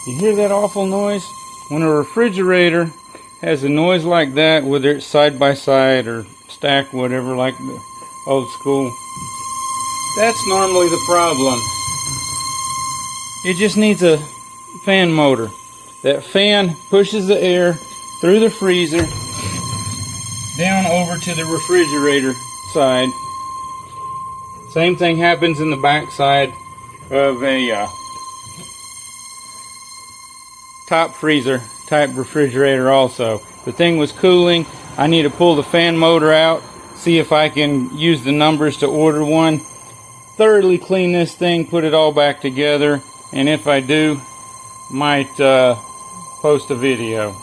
You hear that awful noise? When a refrigerator has a noise like that, whether it's side by side or stacked, whatever, like the old school, that's normally the problem. It just needs a fan motor. That fan pushes the air through the freezer down over to the refrigerator side. Same thing happens in the back side of a top freezer type refrigerator also. The thing was cooling. I need to pull the fan motor out, see if I can use the numbers to order one, thoroughly clean this thing, put it all back together, and if I do, might post a video.